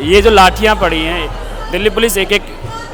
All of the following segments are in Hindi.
ये जो लाठियां पड़ी हैं, दिल्ली पुलिस एक एक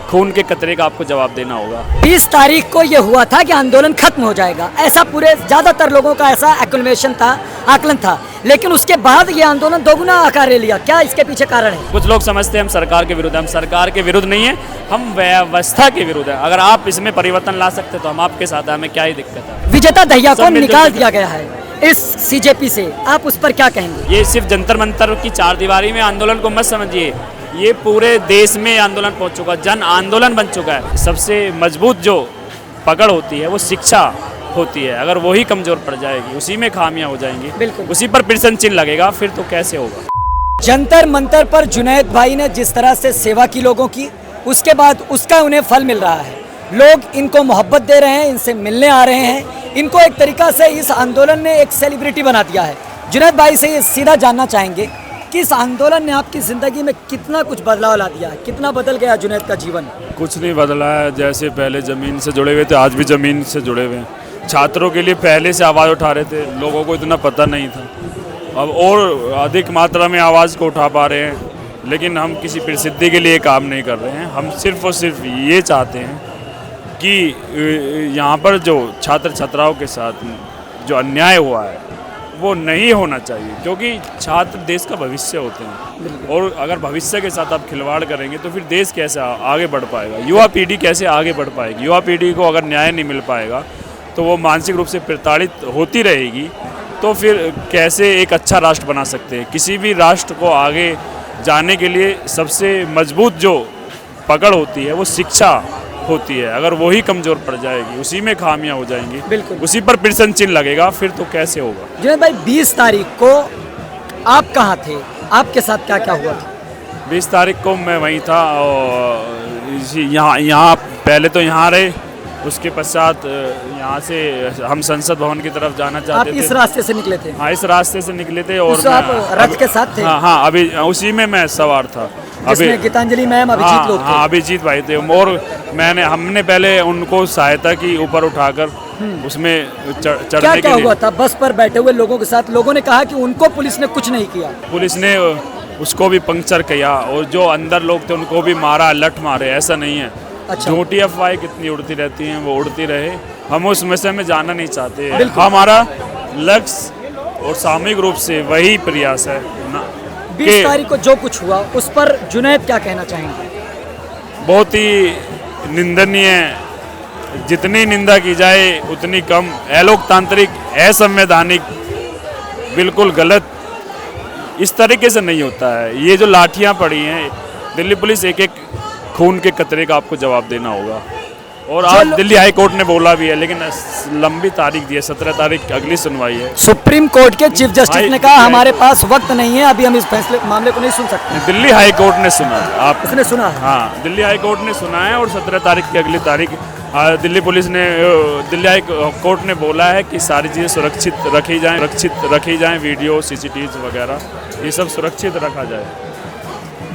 खून के कतरे का आपको जवाब देना होगा। 20 तारीख को ये हुआ था कि आंदोलन खत्म हो जाएगा, ऐसा पूरे ज्यादातर लोगों का ऐसा एक्लमेशन था, आकलन था, लेकिन उसके बाद ये आंदोलन दोगुना आकार ले लिया। क्या इसके पीछे कारण है? कुछ लोग समझते हैं हम सरकार के विरुद्ध, हम सरकार के विरुद्ध नहीं है, हम व्यवस्था के विरुद्ध है। अगर आप इसमें परिवर्तन ला सकते तो हम आपके साथ हैं, हमें क्या ही दिक्कत है। विजेता दहिया को निकाल दिया गया है इस सीजेपी से, आप उस पर क्या कहेंगे? ये सिर्फ जंतर मंतर की चारदीवारी में आंदोलन को मत समझिए, ये पूरे देश में आंदोलन पहुंच चुका, जन आंदोलन बन चुका है। सबसे मजबूत जो पकड़ होती है वो शिक्षा होती है, अगर वही कमजोर पड़ जाएगी, उसी में खामियां हो जाएंगी, बिल्कुल, उसी पर प्रश्न चिन्ह लगेगा, फिर तो कैसे होगा। जंतर मंतर पर जुनैद भाई ने जिस तरह से सेवा की लोगों की, उसके बाद उसका उन्हें फल मिल रहा है। लोग इनको मोहब्बत दे रहे हैं, इनसे मिलने आ रहे हैं, इनको एक तरीका से इस आंदोलन ने एक सेलिब्रिटी बना दिया है। जुनैद भाई से ये सीधा जानना चाहेंगे कि इस आंदोलन ने आपकी ज़िंदगी में कितना कुछ बदलाव ला दिया है, कितना बदल गया जुनैद का जीवन? कुछ नहीं बदला है, जैसे पहले ज़मीन से जुड़े हुए थे आज भी ज़मीन से जुड़े हुए हैं। छात्रों के लिए पहले से आवाज़ उठा रहे थे, लोगों को इतना पता नहीं था, अब और अधिक मात्रा में आवाज़ को उठा पा रहे हैं। लेकिन हम किसी प्रसिद्धि के लिए काम नहीं कर रहे हैं, हम सिर्फ और सिर्फ ये चाहते हैं कि यहाँ पर जो छात्र छात्राओं के साथ जो अन्याय हुआ है वो नहीं होना चाहिए, क्योंकि छात्र देश का भविष्य होते हैं, और अगर भविष्य के साथ आप खिलवाड़ करेंगे तो फिर देश कैसे आगे बढ़ पाएगा, युवा पीढ़ी कैसे आगे बढ़ पाएगी। युवा पीढ़ी को अगर न्याय नहीं मिल पाएगा तो वो मानसिक रूप से प्रताड़ित होती रहेगी, तो फिर कैसे एक अच्छा राष्ट्र बना सकते हैं। किसी भी राष्ट्र को आगे जाने के लिए सबसे मजबूत जो पकड़ होती है वो शिक्षा होती है, अगर वही कमजोर पड़ जाएगी, उसी में खामियां हो जाएंगी, बिल्कुल, उसी पर प्रश्न चिन्ह लगेगा, फिर तो कैसे होगा। जुनैद भाई 20 तारीख को आप कहाँ थे, आपके साथ क्या क्या हुआ था? 20 तारीख को मैं वहीं था, और यहाँ पहले तो यहाँ रहे, उसके पश्चात यहाँ से हम संसद भवन की तरफ जाना चाहते थे। आप इस रास्ते से निकले थे? हाँ, इस रास्ते से निकले थे, और आप रथ के साथ थे? हाँ, अभी उसी में मैं सवार था। अभी गीतांजलि मैम, अभिजीत लोग थे। हाँ, अभिजीत भाई थे, और हमने पहले उनको सहायता की ऊपर उठाकर उसमें चढ़ने के लिए। हुआ था बस पर बैठे हुए लोगों के साथ? लोगों ने कहा कि उनको पुलिस ने कुछ नहीं किया। पुलिस ने उसको भी पंक्चर किया, और जो अंदर लोग थे उनको भी मारा, लठ मारे, ऐसा नहीं है। अच्छा। झूठी अफवाहें कितनी उड़ती रहती हैं, वो उड़ती रहे, हम उस विषय में जाना नहीं चाहते। हमारा लक्ष्य और सामूहिक रूप से वही प्रयास है ना। 20 तारीख को जो कुछ हुआ उस पर जुनैद क्या कहना चाहेंगे? बहुत ही निंदनीय, जितनी निंदा की जाए उतनी कम, अलोकतांत्रिक, असंवैधानिक, बिल्कुल गलत, इस तरीके से नहीं होता है। ये जो लाठियां पड़ी हैं, दिल्ली पुलिस एक एक खून के कतरे का आपको जवाब देना होगा, और आज दिल्ली हाई कोर्ट ने बोला भी है, लेकिन लंबी तारीख दी है, 17 तारीख अगली सुनवाई है। सुप्रीम कोर्ट के चीफ जस्टिस ने कहा हमारे पास वक्त नहीं है, अभी हम इस फैसले मामले को नहीं सुन सकते। दिल्ली हाई कोर्ट ने सुना, आप उसने सुना? हाँ, दिल्ली हाई कोर्ट ने सुना है, और 17 तारीख की अगली तारीख दिल्ली पुलिस ने, दिल्ली हाई कोर्ट ने बोला है कि सारी चीज़ें सुरक्षित रखी जाएं, वीडियो, CCTV वगैरह, ये सब सुरक्षित रखा जाए।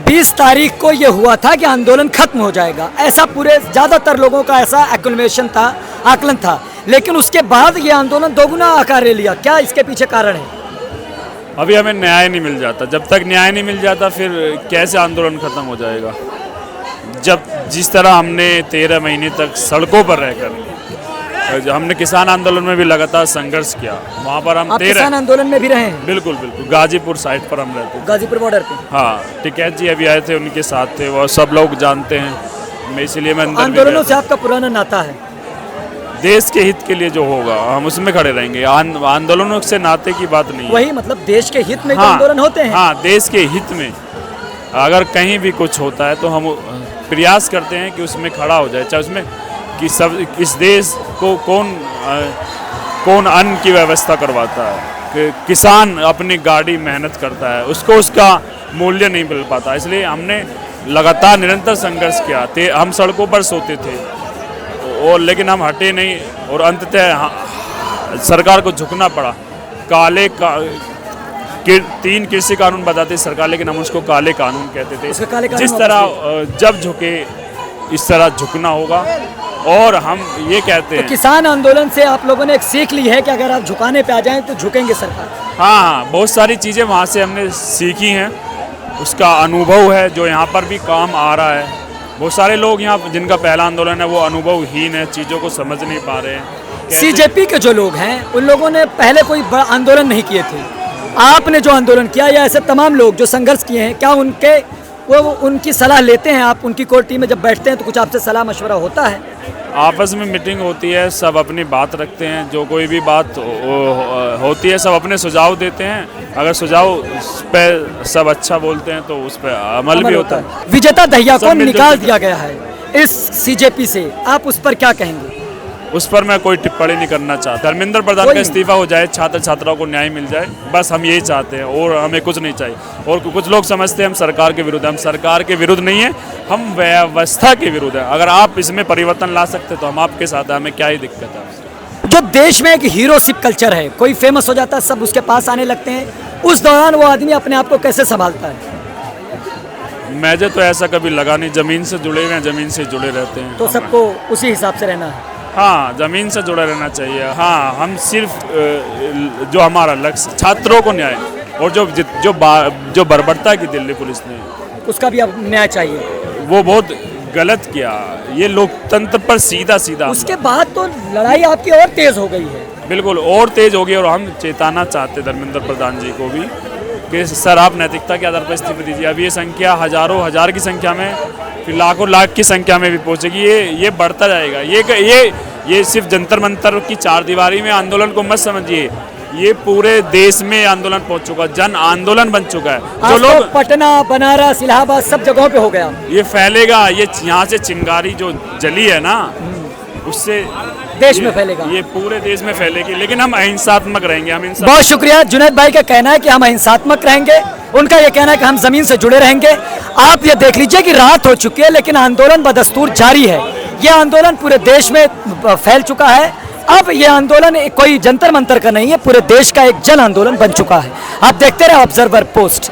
20 तारीख को ये हुआ था कि आंदोलन खत्म हो जाएगा, ऐसा पूरे ज्यादातर लोगों का ऐसा एक्लमेशन था, आकलन था, लेकिन उसके बाद ये आंदोलन दोगुना आकार ले लिया। क्या इसके पीछे कारण है? अभी हमें न्याय नहीं मिल जाता, जब तक न्याय नहीं मिल जाता फिर कैसे आंदोलन खत्म हो जाएगा। जब जिस तरह हमने 13 महीने तक सड़कों पर रहकर, हमने किसान आंदोलन में भी लगातार संघर्ष किया, वहाँ पर हम किसान आंदोलन में भी रहे हैं? बिल्कुल बिल्कुल, गाजीपुर साइड पर हम रहते, गाजीपुर बॉर्डर पे। हाँ, टिकैत जी अभी आए थे, उनके साथ थे, वो सब लोग जानते हैं, मैं इसलिए मैं आंदोलनों से आपका पुराना नाता है? देश के हित के लिए जो होगा हम उसमें खड़े रहेंगे, आंदोलनों से नाते की बात नहीं। वही मतलब देश के हित में आंदोलन होते हैं। हाँ, देश के हित में अगर कहीं भी कुछ होता है तो हम प्रयास करते हैं कि उसमें खड़ा हो जाए, चाहे उसमें कि सब इस देश को कौन अन्न की व्यवस्था करवाता है, किसान अपनी गाड़ी मेहनत करता है, उसको उसका मूल्य नहीं मिल पाता, इसलिए हमने लगातार निरंतर संघर्ष किया। हम सड़कों पर सोते थे, और लेकिन हम हटे नहीं, और अंततः सरकार को झुकना पड़ा। 3 कृषि कानून बताते सरकार, लेकिन हम उसको काले कानून कहते थे। जिस तरह जब झुके इस तरह झुकना होगा, और हम ये कहते हैं किसान आंदोलन से आप लोगों ने एक सीख ली है कि अगर आप झुकाने पे आ जाएं तो झुकेंगे सरकार। हाँ, बहुत सारी चीज़ें वहाँ से हमने सीखी हैं, उसका अनुभव है जो यहाँ पर भी काम आ रहा है। बहुत सारे लोग यहाँ जिनका पहला आंदोलन है वो अनुभवहीन है, चीज़ों को समझ नहीं पा रहे हैं। सीजेपी के जो लोग हैं उन लोगों ने पहले कोई बड़ा आंदोलन नहीं किए थे, आपने जो आंदोलन किया या ऐसे तमाम लोग जो संघर्ष किए हैं, क्या वो उनकी सलाह लेते हैं आप? उनकी कोई टीम में जब बैठते हैं तो कुछ आपसे सलाह मशवरा होता है? आपस में मीटिंग होती है, सब अपनी बात रखते हैं, जो कोई भी बात होती है सब अपने सुझाव देते हैं। अगर सुझाव पे सब अच्छा बोलते हैं तो उस पर अमल भी होता है। विजेता दहिया को सब मिलजुल निकाल के- दिया गया है इस सीजेपी से, आप उस पर क्या कहेंगे? उस पर मैं कोई टिप्पणी नहीं करना चाहता। धर्मेंद्र प्रधान कोई का नहीं। इस्तीफा हो जाए, छात्र छात्राओं को न्याय मिल जाए, बस हम यही चाहते हैं और हमें कुछ नहीं चाहिए। और कुछ लोग समझते हैं हम सरकार के विरुद्ध, हम सरकार के विरुद्ध नहीं है, हम व्यवस्था के विरुद्ध है। अगर आप इसमें परिवर्तन ला सकते तो हम आपके साथ हैं, हमें क्या ही दिक्कत है। जो देश में एक हीरोशिप कल्चर है, कोई फेमस हो जाता है सब उसके पास आने लगते हैं, उस दौरान वो आदमी अपने आप को कैसे संभालता है? मुझे तो ऐसा कभी लगा नहीं, जमीन से जुड़े हुए हैं, जमीन से जुड़े रहते हैं। तो सबको उसी हिसाब से रहना है। हाँ, जमीन से जुड़ा रहना चाहिए। हाँ, हम सिर्फ जो हमारा लक्ष्य छात्रों को न्याय और जो बर्बरता की दिल्ली पुलिस ने, उसका भी अब न्याय चाहिए। वो बहुत गलत किया। ये लोकतंत्र पर सीधा सीधा उसके बाद तो लड़ाई आपकी और तेज हो गई है। बिल्कुल और तेज हो गई। और हम चेताना चाहते धर्मेंद्र प्रधान जी को भी कि सर आप नैतिकता के आधार पर इस्तीफा दीजिए। अब ये संख्या हजारों हजार की संख्या में, फिर लाखों लाख की संख्या में भी पहुंचेगी। ये बढ़ता जाएगा। ये सिर्फ जंतर मंतर की चारदीवारी में आंदोलन को मत समझिए, ये पूरे देश में आंदोलन पहुंच चुका, जन आंदोलन बन चुका है। जो आज तो लोग पटना, बनारस, इलाहाबाद सब जगहों पे हो गया। ये फैलेगा, ये यहाँ से चिंगारी जो जली है ना, उससे देश में फैलेगा। ये पूरे देश में फैलेगी। लेकिन हम अहिंसात्मक रहेंगे। हम बहुत शुक्रिया। जुनैद भाई का कहना है कि हम अहिंसात्मक रहेंगे, उनका ये कहना है कि हम जमीन से जुड़े रहेंगे। आप ये देख लीजिए कि रात हो चुकी है लेकिन आंदोलन बदस्तूर जारी है। ये आंदोलन पूरे देश में फैल चुका है। अब ये आंदोलन कोई जंतर मंतर का नहीं है, पूरे देश का एक जन आंदोलन बन चुका है। आप देखते रहे ऑब्जर्वर पोस्ट।